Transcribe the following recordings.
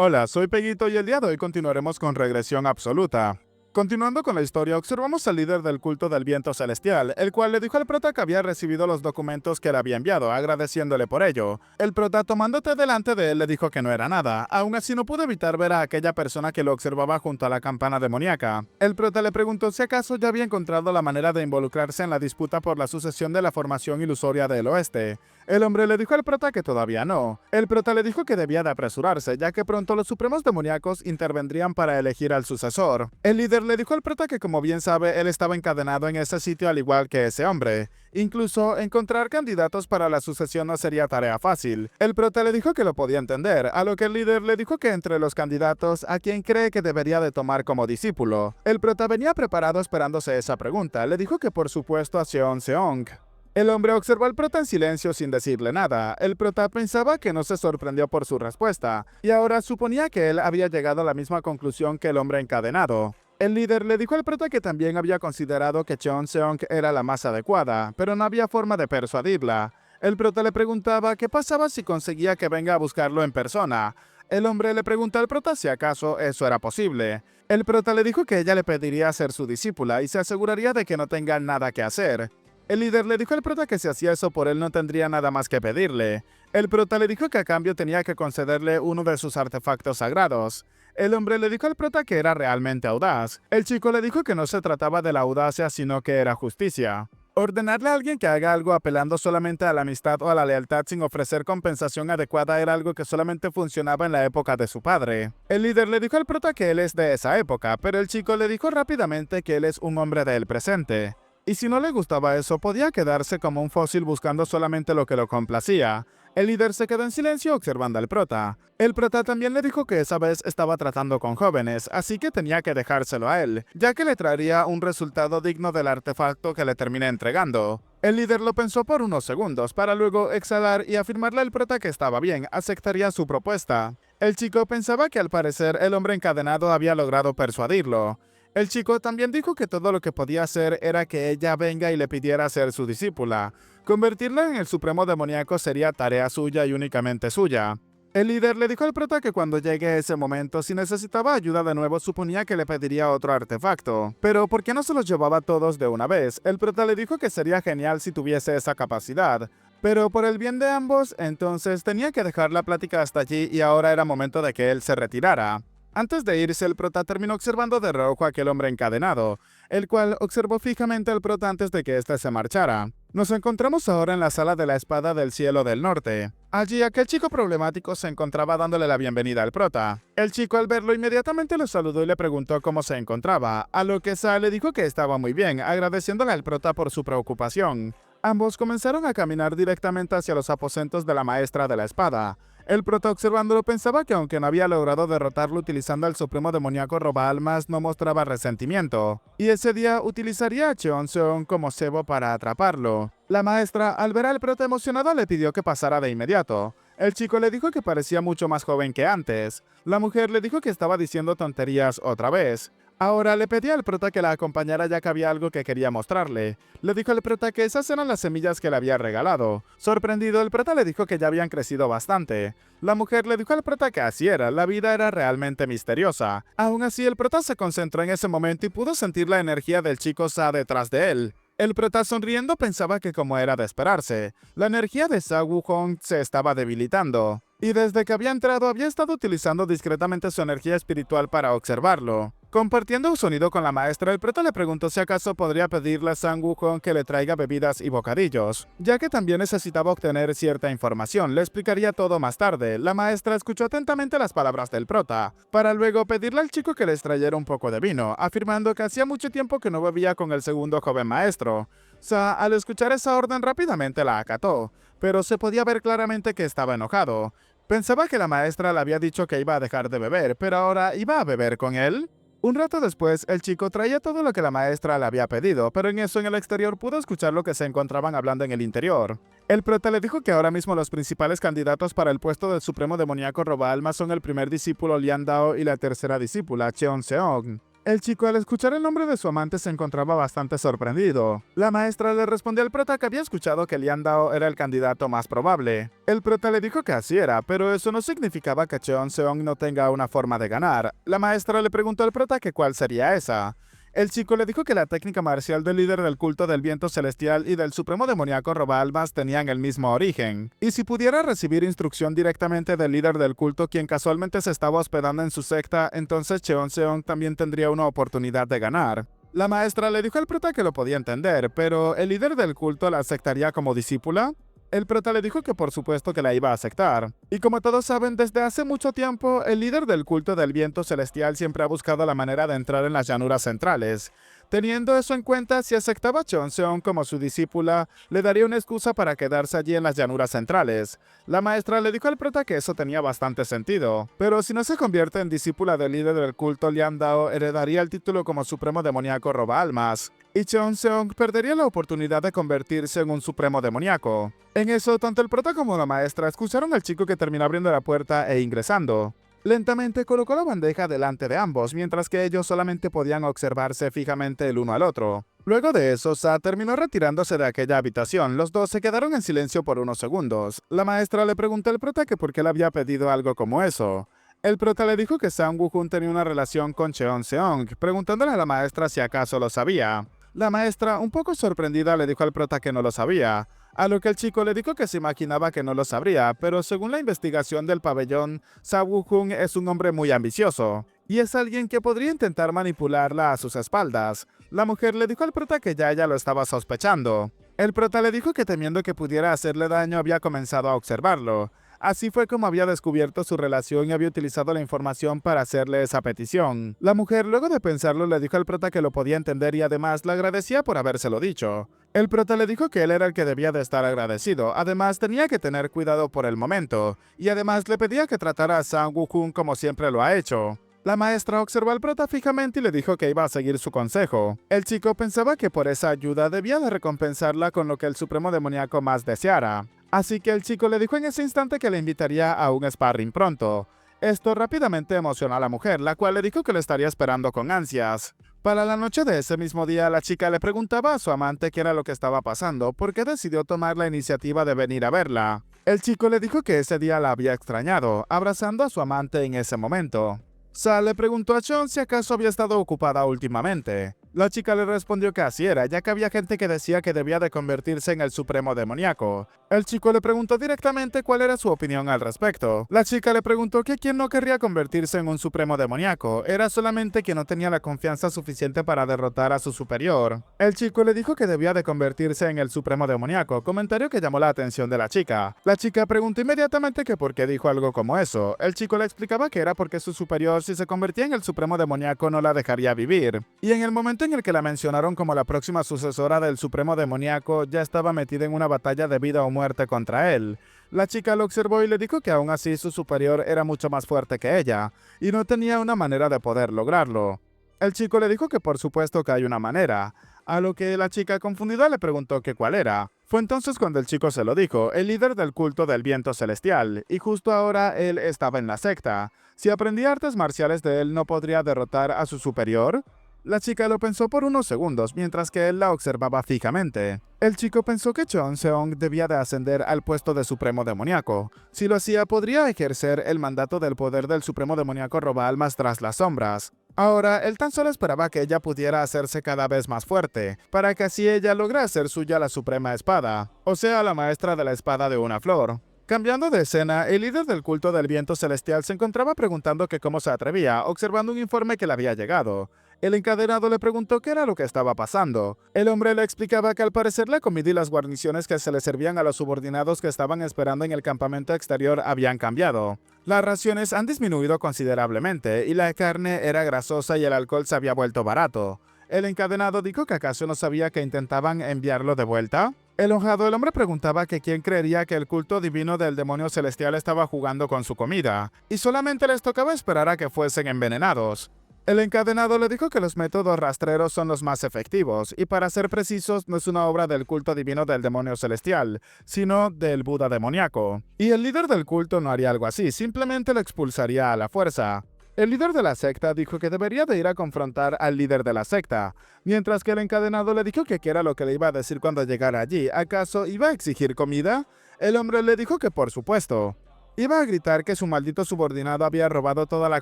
Hola, soy Peguito y el día de hoy continuaremos con regresión absoluta. Continuando con la historia, observamos al líder del culto del viento celestial, el cual le dijo al prota que había recibido los documentos que le había enviado, agradeciéndole por ello. El prota, tomándote delante de él, le dijo que no era nada. Aún así no pudo evitar ver a aquella persona que lo observaba junto a la campana demoníaca. El prota le preguntó si acaso ya había encontrado la manera de involucrarse en la disputa por la sucesión de la formación ilusoria del oeste. El hombre le dijo al prota que todavía no. El prota le dijo que debía de apresurarse, ya que pronto los supremos demoníacos intervendrían para elegir al sucesor. El líder le dijo al prota que, como bien sabe, él estaba encadenado en ese sitio al igual que ese hombre. Incluso encontrar candidatos para la sucesión no sería tarea fácil. El prota le dijo que lo podía entender, a lo que el líder le dijo que entre los candidatos, a quien cree que debería de tomar como discípulo. El prota venía preparado esperándose esa pregunta. Le dijo que por supuesto a Seong. El hombre observó al prota en silencio sin decirle nada. El prota pensaba que no se sorprendió por su respuesta, y ahora suponía que él había llegado a la misma conclusión que el hombre encadenado. El líder le dijo al prota que también había considerado que Seong era la más adecuada, pero no había forma de persuadirla. El prota le preguntaba qué pasaba si conseguía que venga a buscarlo en persona. El hombre le preguntó al prota si acaso eso era posible. El prota le dijo que ella le pediría ser su discípula y se aseguraría de que no tenga nada que hacer. El líder le dijo al prota que si hacía eso por él no tendría nada más que pedirle. El prota le dijo que a cambio tenía que concederle uno de sus artefactos sagrados. El hombre le dijo al prota que era realmente audaz. El chico le dijo que no se trataba de la audacia, sino que era justicia. Ordenarle a alguien que haga algo apelando solamente a la amistad o a la lealtad sin ofrecer compensación adecuada era algo que solamente funcionaba en la época de su padre. El líder le dijo al prota que él es de esa época, pero el chico le dijo rápidamente que él es un hombre del presente. Y si no le gustaba eso, podía quedarse como un fósil buscando solamente lo que lo complacía. El líder se quedó en silencio observando al prota. El prota también le dijo que esa vez estaba tratando con jóvenes, así que tenía que dejárselo a él, ya que le traería un resultado digno del artefacto que le terminé entregando. El líder lo pensó por unos segundos, para luego exhalar y afirmarle al prota que estaba bien, aceptaría su propuesta. El chico pensaba que al parecer el hombre encadenado había logrado persuadirlo. El chico también dijo que todo lo que podía hacer era que ella venga y le pidiera ser su discípula. Convertirla en el supremo demoníaco sería tarea suya y únicamente suya. El líder le dijo al prota que cuando llegue ese momento, si necesitaba ayuda de nuevo, suponía que le pediría otro artefacto. Pero ¿por qué no se los llevaba todos de una vez? El prota le dijo que sería genial si tuviese esa capacidad. Pero por el bien de ambos, entonces tenía que dejar la plática hasta allí y ahora era momento de que él se retirara. Antes de irse, el prota terminó observando de reojo a aquel hombre encadenado, el cual observó fijamente al prota antes de que éste se marchara. Nos encontramos ahora en la sala de la espada del cielo del norte. Allí aquel chico problemático se encontraba dándole la bienvenida al prota. El chico al verlo inmediatamente lo saludó y le preguntó cómo se encontraba, a lo que Sa le dijo que estaba muy bien, agradeciéndole al prota por su preocupación. Ambos comenzaron a caminar directamente hacia los aposentos de la maestra de la espada. El prota observándolo pensaba que aunque no había logrado derrotarlo utilizando al supremo demoníaco robaalmas, no mostraba resentimiento. Y ese día utilizaría a Seong como cebo para atraparlo. La maestra, al ver al prota emocionado, le pidió que pasara de inmediato. El chico le dijo que parecía mucho más joven que antes. La mujer le dijo que estaba diciendo tonterías otra vez. Ahora le pedía al prota que la acompañara ya que había algo que quería mostrarle. Le dijo al prota que esas eran las semillas que le había regalado. Sorprendido, el prota le dijo que ya habían crecido bastante. La mujer le dijo al prota que así era, la vida era realmente misteriosa. Aún así, el prota se concentró en ese momento y pudo sentir la energía del chico Sa detrás de él. El prota sonriendo pensaba que como era de esperarse, la energía de Sa Wukong se estaba debilitando. Y desde que había entrado había estado utilizando discretamente su energía espiritual para observarlo. Compartiendo un sonido con la maestra, el prota le preguntó si acaso podría pedirle a Sang Wukong que le traiga bebidas y bocadillos, ya que también necesitaba obtener cierta información. Le explicaría todo más tarde. La maestra escuchó atentamente las palabras del prota, para luego pedirle al chico que les trayera un poco de vino, afirmando que hacía mucho tiempo que no bebía con el segundo joven maestro. Sa, al escuchar esa orden, rápidamente la acató, pero se podía ver claramente que estaba enojado. Pensaba que la maestra le había dicho que iba a dejar de beber, pero ahora iba a beber con él. Un rato después, el chico traía todo lo que la maestra le había pedido, pero en eso en el exterior pudo escuchar lo que se encontraban hablando en el interior. El prota le dijo que ahora mismo los principales candidatos para el puesto del supremo demoníaco robaalmas son el primer discípulo Lian Dao y la tercera discípula, Cheon Seong. El chico al escuchar el nombre de su amante se encontraba bastante sorprendido. La maestra le respondió al prota que había escuchado que Lian Dao era el candidato más probable. El prota le dijo que así era, pero eso no significaba que Cheon-seong no tenga una forma de ganar. La maestra le preguntó al prota que cuál sería esa. El chico le dijo que la técnica marcial del líder del culto del viento celestial y del supremo demoníaco robaalmas tenían el mismo origen, y si pudiera recibir instrucción directamente del líder del culto quien casualmente se estaba hospedando en su secta, entonces Cheon-seong también tendría una oportunidad de ganar. La maestra le dijo al prota que lo podía entender, pero ¿el líder del culto la aceptaría como discípula? El prota le dijo que por supuesto que la iba a aceptar. Y como todos saben, desde hace mucho tiempo, el líder del culto del viento celestial siempre ha buscado la manera de entrar en las llanuras centrales. Teniendo eso en cuenta, si aceptaba a Cheon-seong como su discípula, le daría una excusa para quedarse allí en las llanuras centrales. La maestra le dijo al prota que eso tenía bastante sentido, pero si no se convierte en discípula del líder del culto, Lian Dao heredaría el título como supremo demoníaco robaalmas, y Cheon-seong perdería la oportunidad de convertirse en un supremo demoníaco. En eso, tanto el prota como la maestra escucharon al chico que terminó abriendo la puerta e ingresando. Lentamente colocó la bandeja delante de ambos, mientras que ellos solamente podían observarse fijamente el uno al otro. Luego de eso, Sa terminó retirándose de aquella habitación. Los dos se quedaron en silencio por unos segundos. La maestra le preguntó al prota que por qué le había pedido algo como eso. El prota le dijo que Sang Woo-hun tenía una relación con Cheon-seong, preguntándole a la maestra si acaso lo sabía. La maestra, un poco sorprendida, le dijo al prota que no lo sabía, a lo que el chico le dijo que se imaginaba que no lo sabría, pero según la investigación del pabellón, Sang Woo-hun es un hombre muy ambicioso, y es alguien que podría intentar manipularla a sus espaldas. La mujer le dijo al prota que ya ella lo estaba sospechando. El prota le dijo que temiendo que pudiera hacerle daño había comenzado a observarlo. Así fue como había descubierto su relación y había utilizado la información para hacerle esa petición. La mujer, luego de pensarlo, le dijo al prota que lo podía entender y además le agradecía por habérselo dicho. El prota le dijo que él era el que debía de estar agradecido, además tenía que tener cuidado por el momento, y además le pedía que tratara a Sang Woo-hun como siempre lo ha hecho. La maestra observó al prota fijamente y le dijo que iba a seguir su consejo. El chico pensaba que por esa ayuda debía de recompensarla con lo que el supremo demoníaco más deseara. Así que el chico le dijo en ese instante que le invitaría a un sparring pronto. Esto rápidamente emocionó a la mujer, la cual le dijo que lo estaría esperando con ansias. Para la noche de ese mismo día, la chica le preguntaba a su amante qué era lo que estaba pasando, porque decidió tomar la iniciativa de venir a verla. El chico le dijo que ese día la había extrañado, abrazando a su amante en ese momento. Sa le preguntó a Cheon si acaso había estado ocupada últimamente. La chica le respondió que así era, ya que había gente que decía que debía de convertirse en el supremo demoníaco. El chico le preguntó directamente cuál era su opinión al respecto. La chica le preguntó que quien no querría convertirse en un supremo demoníaco, era solamente quien no tenía la confianza suficiente para derrotar a su superior. El chico le dijo que debía de convertirse en el supremo demoníaco, comentario que llamó la atención de la chica. La chica preguntó inmediatamente que por qué dijo algo como eso. El chico le explicaba que era porque su superior, si se convertía en el supremo demoníaco, no la dejaría vivir. Y en el momento en el que la mencionaron como la próxima sucesora del supremo demoníaco, ya estaba metida en una batalla de vida o muerte contra él. La chica lo observó y le dijo que aún así su superior era mucho más fuerte que ella, y no tenía una manera de poder lograrlo. El chico le dijo que por supuesto que hay una manera, a lo que la chica confundida le preguntó que cuál era. Fue entonces cuando el chico se lo dijo, el líder del culto del viento celestial, y justo ahora él estaba en la secta. Si aprendía artes marciales de él, ¿no podría derrotar a su superior? La chica lo pensó por unos segundos, mientras que él la observaba fijamente. El chico pensó que Cheon-seong debía de ascender al puesto de supremo demoníaco. Si lo hacía, podría ejercer el mandato del poder del supremo demoníaco robaalmas tras las sombras. Ahora, él tan solo esperaba que ella pudiera hacerse cada vez más fuerte, para que así ella lograra hacer suya la suprema espada, o sea, la maestra de la espada de una flor. Cambiando de escena, el líder del culto del viento celestial se encontraba preguntando que cómo se atrevía, observando un informe que le había llegado. El encadenado le preguntó qué era lo que estaba pasando. El hombre le explicaba que al parecer la comida y las guarniciones que se le servían a los subordinados que estaban esperando en el campamento exterior habían cambiado. Las raciones han disminuido considerablemente y la carne era grasosa y el alcohol se había vuelto barato. El encadenado dijo que acaso no sabía que intentaban enviarlo de vuelta. Enojado, el hombre preguntaba que quién creería que el culto divino del demonio celestial estaba jugando con su comida, y solamente les tocaba esperar a que fuesen envenenados. El encadenado le dijo que los métodos rastreros son los más efectivos, y para ser precisos, no es una obra del culto divino del demonio celestial, sino del Buda demoníaco. Y el líder del culto no haría algo así, simplemente lo expulsaría a la fuerza. El líder de la secta dijo que debería de ir a confrontar al líder de la secta, mientras que el encadenado le dijo que qué era lo que le iba a decir cuando llegara allí. ¿Acaso iba a exigir comida? El hombre le dijo que por supuesto. Iba a gritar que su maldito subordinado había robado toda la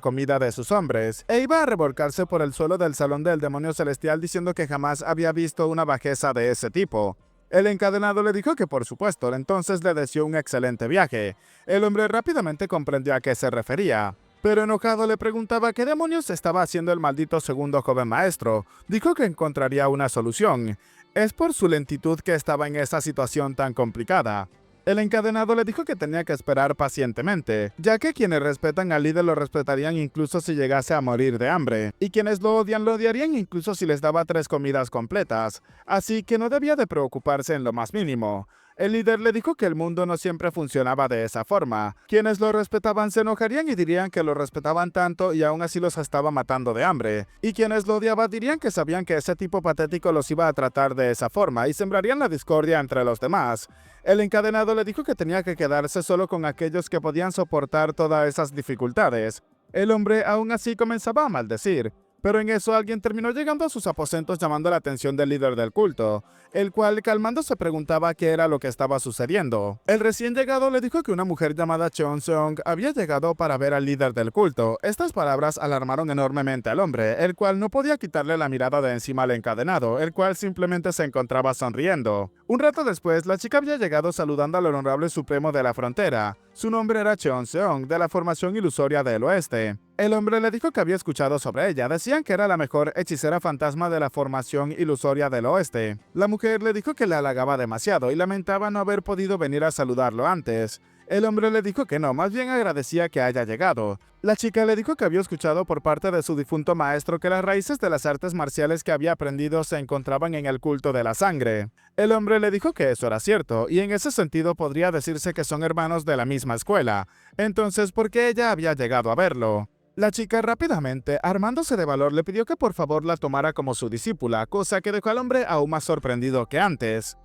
comida de sus hombres, e iba a revolcarse por el suelo del salón del demonio celestial diciendo que jamás había visto una bajeza de ese tipo. El encadenado le dijo que por supuesto, entonces le deseó un excelente viaje. El hombre rápidamente comprendió a qué se refería, pero enojado le preguntaba qué demonios estaba haciendo el maldito segundo joven maestro. Dijo que encontraría una solución. Es por su lentitud que estaba en esa situación tan complicada. El encadenado le dijo que tenía que esperar pacientemente, ya que quienes respetan al líder lo respetarían incluso si llegase a morir de hambre, y quienes lo odiarían incluso si les daba 3 comidas completas, así que no debía de preocuparse en lo más mínimo. El líder le dijo que el mundo no siempre funcionaba de esa forma. Quienes lo respetaban se enojarían y dirían que lo respetaban tanto y aún así los estaba matando de hambre. Y quienes lo odiaban dirían que sabían que ese tipo patético los iba a tratar de esa forma y sembrarían la discordia entre los demás. El encadenado le dijo que tenía que quedarse solo con aquellos que podían soportar todas esas dificultades. El hombre aún así comenzaba a maldecir. Pero en eso alguien terminó llegando a sus aposentos llamando la atención del líder del culto, el cual calmándose preguntaba qué era lo que estaba sucediendo. El recién llegado le dijo que una mujer llamada Cheon-seong había llegado para ver al líder del culto. Estas palabras alarmaron enormemente al hombre, el cual no podía quitarle la mirada de encima al encadenado, el cual simplemente se encontraba sonriendo. Un rato después, la chica había llegado saludando al honorable supremo de la frontera. Su nombre era Cheon-seong, de la formación ilusoria del oeste. El hombre le dijo que había escuchado sobre ella. Decían que era la mejor hechicera fantasma de la formación ilusoria del oeste. La mujer le dijo que le halagaba demasiado y lamentaba no haber podido venir a saludarlo antes. El hombre le dijo que no, más bien agradecía que haya llegado. La chica le dijo que había escuchado por parte de su difunto maestro que las raíces de las artes marciales que había aprendido se encontraban en el culto de la sangre. El hombre le dijo que eso era cierto, y en ese sentido podría decirse que son hermanos de la misma escuela. Entonces, ¿por qué ella había llegado a verlo? La chica rápidamente, armándose de valor, le pidió que por favor la tomara como su discípula, cosa que dejó al hombre aún más sorprendido que antes.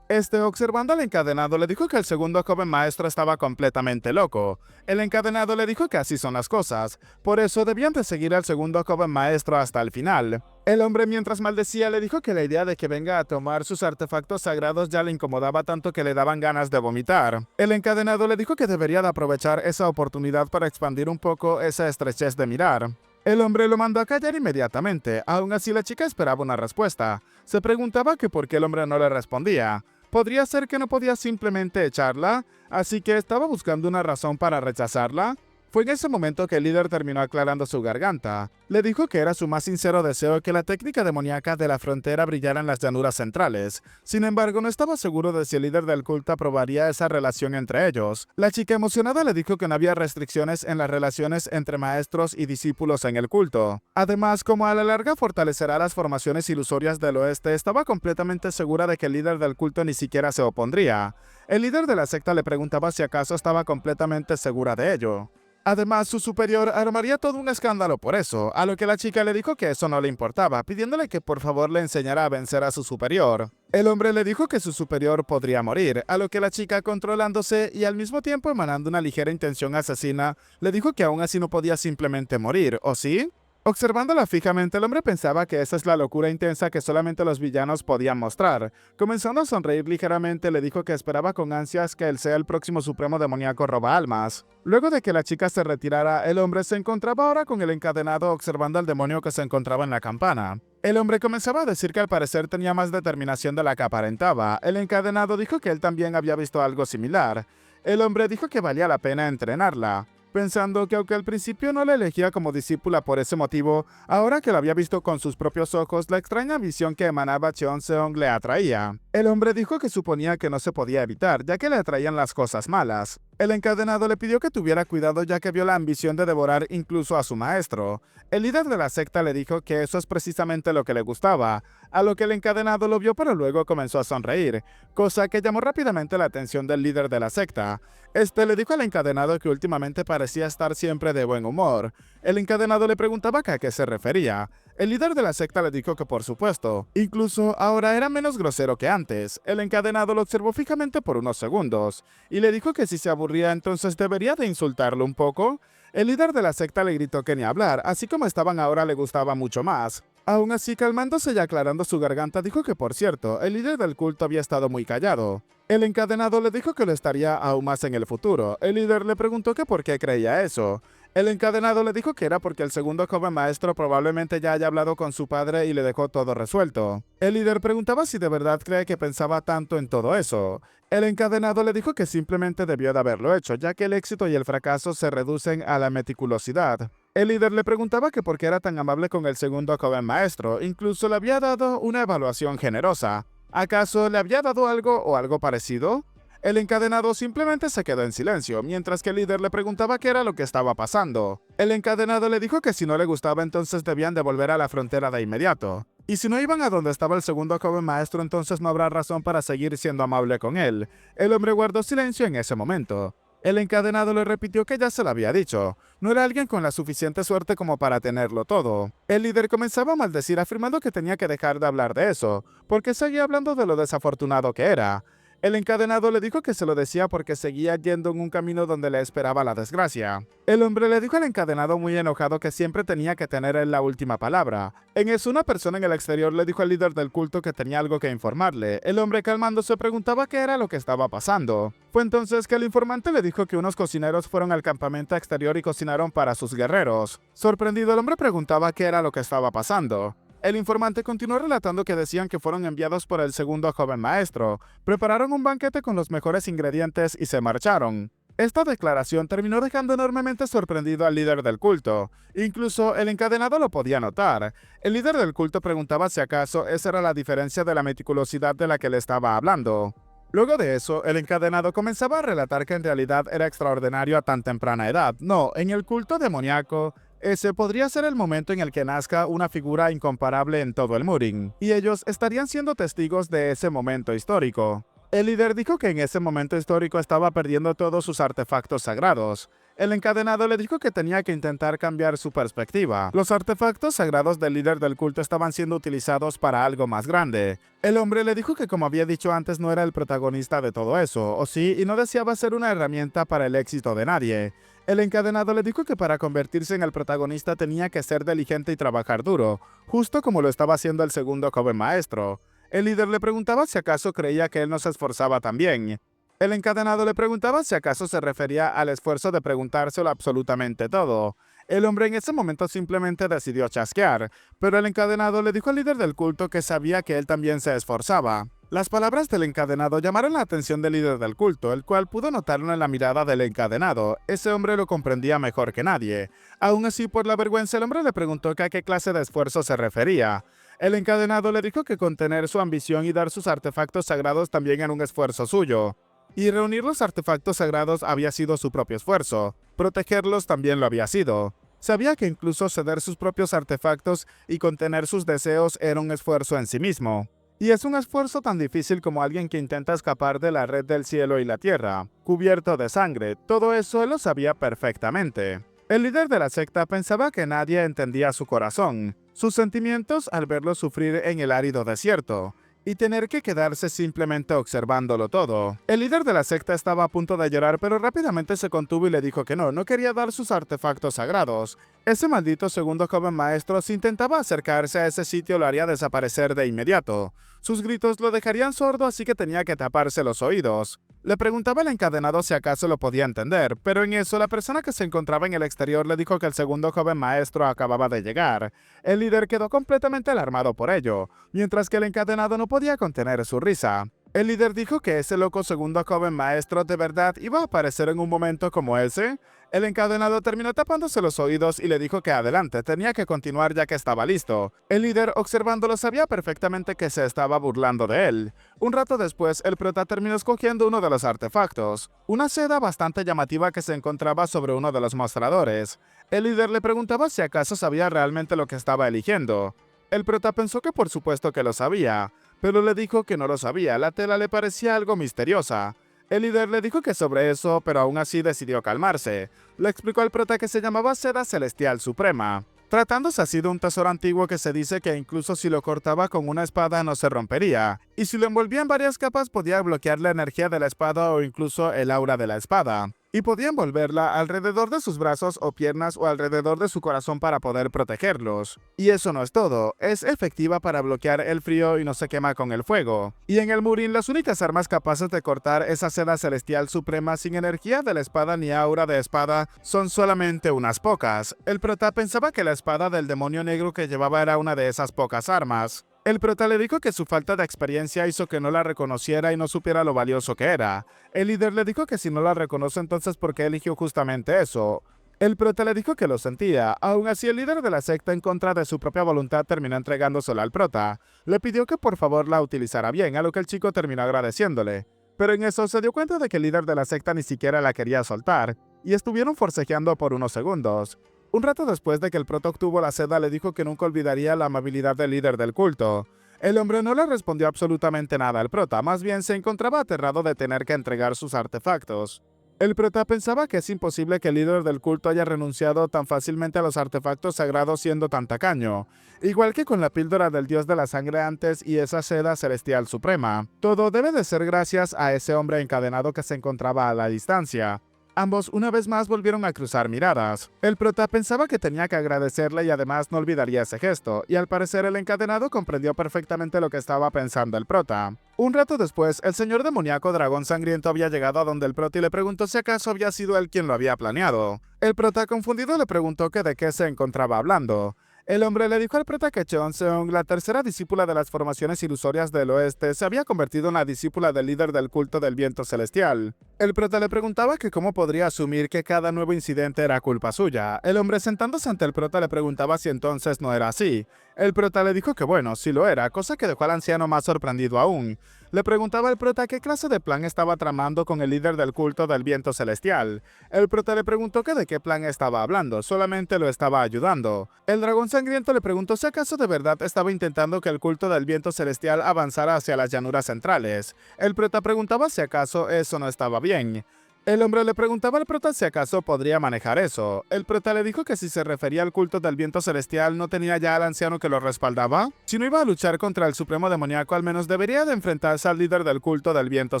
Observando al encadenado, le dijo que el segundo joven maestro estaba completamente loco. El encadenado le dijo que así son las cosas, por eso debían de seguir al segundo joven maestro hasta el final. El hombre, mientras maldecía, le dijo que la idea de que venga a tomar sus artefactos sagrados ya le incomodaba tanto que le daban ganas de vomitar. El encadenado le dijo que debería de aprovechar esa oportunidad para expandir un poco esa estrechez de mirar. El hombre lo mandó a callar inmediatamente, aún así la chica esperaba una respuesta. Se preguntaba que por qué el hombre no le respondía. ¿Podría ser que no podía simplemente echarla? ¿Así que estaba buscando una razón para rechazarla? Fue en ese momento que el líder terminó aclarando su garganta. Le dijo que era su más sincero deseo que la técnica demoníaca de la frontera brillara en las llanuras centrales. Sin embargo, no estaba seguro de si el líder del culto aprobaría esa relación entre ellos. La chica emocionada le dijo que no había restricciones en las relaciones entre maestros y discípulos en el culto. Además, como a la larga fortalecerá las formaciones ilusorias del oeste, estaba completamente segura de que el líder del culto ni siquiera se opondría. El líder de la secta le preguntaba si acaso estaba completamente segura de ello. Además, su superior armaría todo un escándalo por eso, a lo que la chica le dijo que eso no le importaba, pidiéndole que por favor le enseñara a vencer a su superior. El hombre le dijo que su superior podría morir, a lo que la chica, controlándose y al mismo tiempo emanando una ligera intención asesina, le dijo que aún así no podía simplemente morir, ¿o sí? Observándola fijamente, el hombre pensaba que esa es la locura intensa que solamente los villanos podían mostrar. Comenzando a sonreír ligeramente, le dijo que esperaba con ansias que él sea el próximo supremo demoníaco roba almas. Luego de que la chica se retirara, el hombre se encontraba ahora con el encadenado observando al demonio que se encontraba en la campana. El hombre comenzaba a decir que al parecer tenía más determinación de la que aparentaba. El encadenado dijo que él también había visto algo similar. El hombre dijo que valía la pena entrenarla, pensando que aunque al principio no la elegía como discípula por ese motivo, ahora que la había visto con sus propios ojos, la extraña visión que emanaba Cheon-seong le atraía. El hombre dijo que suponía que no se podía evitar, ya que le atraían las cosas malas. El encadenado le pidió que tuviera cuidado ya que vio la ambición de devorar incluso a su maestro. El líder de la secta le dijo que eso es precisamente lo que le gustaba, a lo que el encadenado lo vio pero luego comenzó a sonreír, cosa que llamó rápidamente la atención del líder de la secta. Le dijo al encadenado que últimamente parecía estar siempre de buen humor. El encadenado le preguntaba a qué se refería. El líder de la secta le dijo que por supuesto. Incluso ahora era menos grosero que antes. El encadenado lo observó fijamente por unos segundos y le dijo que si se aburría entonces debería de insultarlo un poco. El líder de la secta le gritó que ni hablar, así como estaban ahora le gustaba mucho más. Aún así, calmándose y aclarando su garganta, dijo que, por cierto, el líder del culto había estado muy callado. El encadenado le dijo que lo estaría aún más en el futuro. El líder le preguntó que por qué creía eso. El encadenado le dijo que era porque el segundo joven maestro probablemente ya haya hablado con su padre y le dejó todo resuelto. El líder preguntaba si de verdad cree que pensaba tanto en todo eso. El encadenado le dijo que simplemente debió de haberlo hecho, ya que el éxito y el fracaso se reducen a la meticulosidad. El líder le preguntaba que por qué era tan amable con el segundo joven maestro, incluso le había dado una evaluación generosa. ¿Acaso le había dado algo o algo parecido? El encadenado simplemente se quedó en silencio, mientras que el líder le preguntaba qué era lo que estaba pasando. El encadenado le dijo que si no le gustaba entonces debían de volver a la frontera de inmediato. Y si no iban a donde estaba el segundo joven maestro, entonces no habrá razón para seguir siendo amable con él. El hombre guardó silencio en ese momento. El encadenado le repitió que ya se lo había dicho. No era alguien con la suficiente suerte como para tenerlo todo. El líder comenzaba a maldecir afirmando que tenía que dejar de hablar de eso, porque seguía hablando de lo desafortunado que era. El encadenado le dijo que se lo decía porque seguía yendo en un camino donde le esperaba la desgracia. El hombre le dijo al encadenado muy enojado que siempre tenía que tener él la última palabra. En eso, una persona en el exterior le dijo al líder del culto que tenía algo que informarle. El hombre, calmándose, preguntaba qué era lo que estaba pasando. Fue entonces que el informante le dijo que unos cocineros fueron al campamento exterior y cocinaron para sus guerreros. Sorprendido, el hombre preguntaba qué era lo que estaba pasando. El informante continuó relatando que decían que fueron enviados por el segundo joven maestro, prepararon un banquete con los mejores ingredientes y se marcharon. Esta declaración terminó dejando enormemente sorprendido al líder del culto. Incluso el encadenado lo podía notar. El líder del culto preguntaba si acaso esa era la diferencia de la meticulosidad de la que le estaba hablando. Luego de eso, el encadenado comenzaba a relatar que en realidad era extraordinario a tan temprana edad. No, en el culto demoníaco, ese podría ser el momento en el que nazca una figura incomparable en todo el Murin, y ellos estarían siendo testigos de ese momento histórico. El líder dijo que en ese momento histórico estaba perdiendo todos sus artefactos sagrados. El encadenado le dijo que tenía que intentar cambiar su perspectiva. Los artefactos sagrados del líder del culto estaban siendo utilizados para algo más grande. El hombre le dijo que, como había dicho antes, no era el protagonista de todo eso, o sí, y no deseaba ser una herramienta para el éxito de nadie. El encadenado le dijo que para convertirse en el protagonista tenía que ser diligente y trabajar duro, justo como lo estaba haciendo el segundo joven maestro. El líder le preguntaba si acaso creía que él no se esforzaba también. El encadenado le preguntaba si acaso se refería al esfuerzo de preguntárselo absolutamente todo. El hombre en ese momento simplemente decidió chasquear, pero el encadenado le dijo al líder del culto que sabía que él también se esforzaba. Las palabras del encadenado llamaron la atención del líder del culto, el cual pudo notarlo en la mirada del encadenado. Ese hombre lo comprendía mejor que nadie. Aún así, por la vergüenza, el hombre le preguntó que a qué clase de esfuerzo se refería. El encadenado le dijo que contener su ambición y dar sus artefactos sagrados también era un esfuerzo suyo. Y reunir los artefactos sagrados había sido su propio esfuerzo. Protegerlos también lo había sido. Sabía que incluso ceder sus propios artefactos y contener sus deseos era un esfuerzo en sí mismo. Y es un esfuerzo tan difícil como alguien que intenta escapar de la red del cielo y la tierra, cubierto de sangre. Todo eso él lo sabía perfectamente. El líder de la secta pensaba que nadie entendía su corazón, sus sentimientos al verlo sufrir en el árido desierto, y tener que quedarse simplemente observándolo todo. El líder de la secta estaba a punto de llorar, pero rápidamente se contuvo y le dijo que no quería dar sus artefactos sagrados. Ese maldito segundo joven maestro, si intentaba acercarse a ese sitio, lo haría desaparecer de inmediato. Sus gritos lo dejarían sordo, así que tenía que taparse los oídos. Le preguntaba al encadenado si acaso lo podía entender, pero en eso la persona que se encontraba en el exterior le dijo que el segundo joven maestro acababa de llegar. El líder quedó completamente alarmado por ello, mientras que el encadenado no podía contener su risa. El líder dijo que ese loco segundo joven maestro de verdad iba a aparecer en un momento como ese. El encadenado terminó tapándose los oídos y le dijo que adelante, tenía que continuar ya que estaba listo. El líder, observándolo, sabía perfectamente que se estaba burlando de él. Un rato después, el prota terminó escogiendo uno de los artefactos, una seda bastante llamativa que se encontraba sobre uno de los mostradores. El líder le preguntaba si acaso sabía realmente lo que estaba eligiendo. El prota pensó que por supuesto que lo sabía, pero le dijo que no lo sabía, la tela le parecía algo misteriosa. El líder le dijo que sobre eso, pero aún así decidió calmarse. Le explicó al prota que se llamaba Seda Celestial Suprema, tratándose así de un tesoro antiguo que se dice que incluso si lo cortaba con una espada no se rompería, y si lo envolvía en varias capas podía bloquear la energía de la espada o incluso el aura de la espada. y podía envolverla alrededor de sus brazos o piernas o alrededor de su corazón para poder protegerlos. Y eso no es todo, es efectiva para bloquear el frío y no se quema con el fuego. Y en el Murin, las únicas armas capaces de cortar esa seda celestial suprema sin energía de la espada ni aura de espada son solamente unas pocas. El prota pensaba que la espada del demonio negro que llevaba era una de esas pocas armas. El prota le dijo que su falta de experiencia hizo que no la reconociera y no supiera lo valioso que era. El líder le dijo que si no la reconoce entonces ¿por qué eligió justamente eso? El prota le dijo que lo sentía. Aún así, el líder de la secta, en contra de su propia voluntad, terminó entregándosela al prota. Le pidió que por favor la utilizara bien, a lo que el chico terminó agradeciéndole. Pero en eso se dio cuenta de que el líder de la secta ni siquiera la quería soltar, y estuvieron forcejeando por unos segundos. Un rato después de que el prota obtuvo la seda, le dijo que nunca olvidaría la amabilidad del líder del culto. El hombre no le respondió absolutamente nada al prota, más bien se encontraba aterrado de tener que entregar sus artefactos. El prota pensaba que es imposible que el líder del culto haya renunciado tan fácilmente a los artefactos sagrados siendo tan tacaño, igual que con la píldora del dios de la sangre antes y esa seda celestial suprema. Todo debe de ser gracias a ese hombre encadenado que se encontraba a la distancia. Ambos una vez más volvieron a cruzar miradas. El prota pensaba que tenía que agradecerle y además no olvidaría ese gesto, y al parecer el encadenado comprendió perfectamente lo que estaba pensando el prota. Un rato después, el señor demoníaco dragón sangriento había llegado a donde el prota y le preguntó si acaso había sido él quien lo había planeado. El prota confundido le preguntó que de qué se encontraba hablando. El hombre le dijo al prota que Cheonseong, la tercera discípula de las formaciones ilusorias del oeste, se había convertido en la discípula del líder del culto del viento celestial. El prota le preguntaba que cómo podría asumir que cada nuevo incidente era culpa suya. El hombre sentándose ante el prota le preguntaba si entonces no era así. El prota le dijo que bueno, sí lo era, cosa que dejó al anciano más sorprendido aún. Le preguntaba al prota qué clase de plan estaba tramando con el líder del culto del viento celestial. El prota le preguntó que de qué plan estaba hablando, solamente lo estaba ayudando. El dragón sangriento le preguntó si acaso de verdad estaba intentando que el culto del viento celestial avanzara hacia las llanuras centrales. El prota preguntaba si acaso eso no estaba bien. El hombre le preguntaba al prota si acaso podría manejar eso. El prota le dijo que si se refería al culto del viento celestial no tenía ya al anciano que lo respaldaba. Si no iba a luchar contra el supremo demoníaco, al menos debería de enfrentarse al líder del culto del viento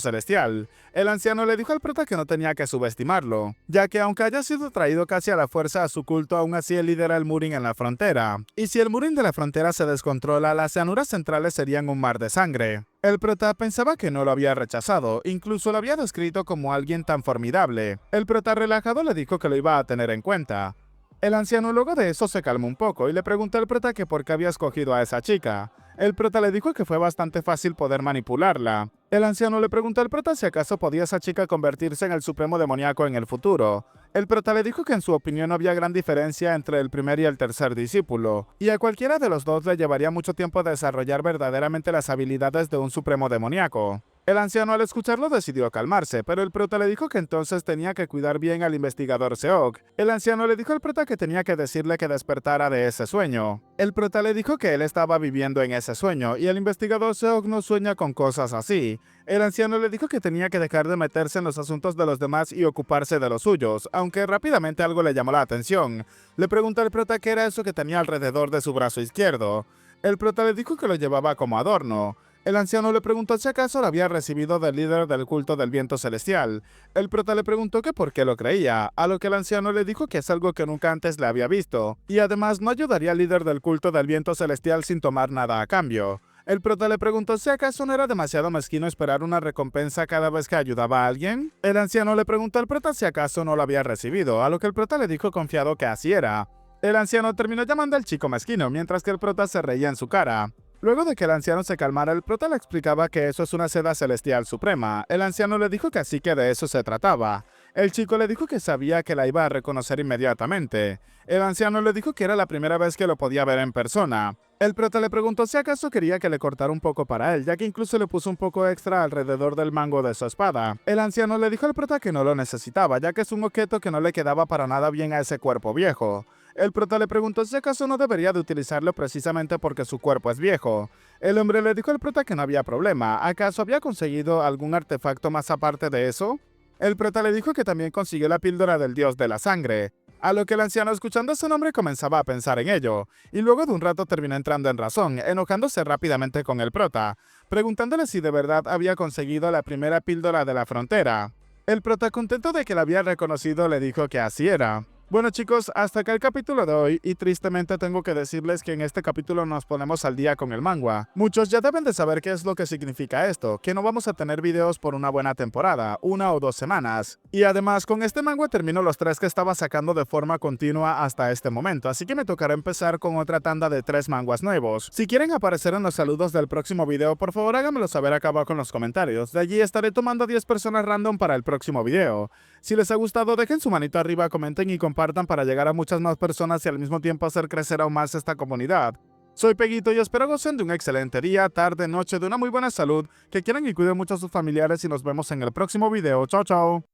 celestial. El anciano le dijo al prota que no tenía que subestimarlo, ya que aunque haya sido traído casi a la fuerza a su culto, aún así él lidera el Murin en la frontera. Y si el Murin de la frontera se descontrola, las llanuras centrales serían un mar de sangre. El prota pensaba que no lo había rechazado, incluso lo había descrito como alguien tan formidable. El prota relajado le dijo que lo iba a tener en cuenta. El anciano luego de eso se calmó un poco y le preguntó al prota que por qué había escogido a esa chica. El prota le dijo que fue bastante fácil poder manipularla. El anciano le preguntó al prota si acaso podía esa chica convertirse en el supremo demoníaco en el futuro. El prota le dijo que en su opinión no había gran diferencia entre el primer y el tercer discípulo, y a cualquiera de los dos le llevaría mucho tiempo desarrollar verdaderamente las habilidades de un supremo demoníaco. El anciano al escucharlo decidió calmarse, pero el prota le dijo que entonces tenía que cuidar bien al investigador Seok. El anciano le dijo al prota que tenía que decirle que despertara de ese sueño. El prota le dijo que él estaba viviendo en ese sueño, y el investigador Seok no sueña con cosas así. El anciano le dijo que tenía que dejar de meterse en los asuntos de los demás y ocuparse de los suyos, aunque rápidamente algo le llamó la atención. Le preguntó al prota qué era eso que tenía alrededor de su brazo izquierdo. El prota le dijo que lo llevaba como adorno. El anciano le preguntó si acaso lo había recibido del líder del culto del viento celestial. El prota le preguntó que por qué lo creía, a lo que el anciano le dijo que es algo que nunca antes le había visto, y además no ayudaría al líder del culto del viento celestial sin tomar nada a cambio. El prota le preguntó si acaso no era demasiado mezquino esperar una recompensa cada vez que ayudaba a alguien. El anciano le preguntó al prota si acaso no lo había recibido, a lo que el prota le dijo confiado que así era. El anciano terminó llamando al chico mezquino, mientras que el prota se reía en su cara. Luego de que el anciano se calmara, el prota le explicaba que eso es una seda celestial suprema. El anciano le dijo que así que de eso se trataba. El chico le dijo que sabía que la iba a reconocer inmediatamente. El anciano le dijo que era la primera vez que lo podía ver en persona. El prota le preguntó si acaso quería que le cortara un poco para él, ya que incluso le puso un poco extra alrededor del mango de su espada. El anciano le dijo al prota que no lo necesitaba, ya que es un objeto que no le quedaba para nada bien a ese cuerpo viejo. El prota le preguntó si acaso no debería de utilizarlo precisamente porque su cuerpo es viejo. El hombre le dijo al prota que no había problema. ¿Acaso había conseguido algún artefacto más aparte de eso? El prota le dijo que también consiguió la píldora del dios de la sangre. A lo que el anciano, escuchando ese nombre, comenzaba a pensar en ello, y luego de un rato terminó entrando en razón, enojándose rápidamente con el prota, preguntándole si de verdad había conseguido la primera píldora de la frontera. El prota, contento de que la había reconocido, le dijo que así era. Bueno chicos, hasta acá el capítulo de hoy y tristemente tengo que decirles que en este capítulo nos ponemos al día con el manga. Muchos ya deben de saber qué es lo que significa esto, que no vamos a tener videos por una buena temporada, 1 o 2 semanas. Y además con este manga termino los 3 que estaba sacando de forma continua hasta este momento, así que me tocará empezar con otra tanda de 3 manguas nuevos. Si quieren aparecer en los saludos del próximo video, por favor háganmelo saber acá abajo en los comentarios, de allí estaré tomando 10 personas random para el próximo video. Si les ha gustado, dejen su manito arriba, comenten y compartan para llegar a muchas más personas y al mismo tiempo hacer crecer aún más esta comunidad. Soy Peguito y espero gocen de un excelente día, tarde, noche, de una muy buena salud, que quieran y cuiden mucho a sus familiares y nos vemos en el próximo video. Chao, chao.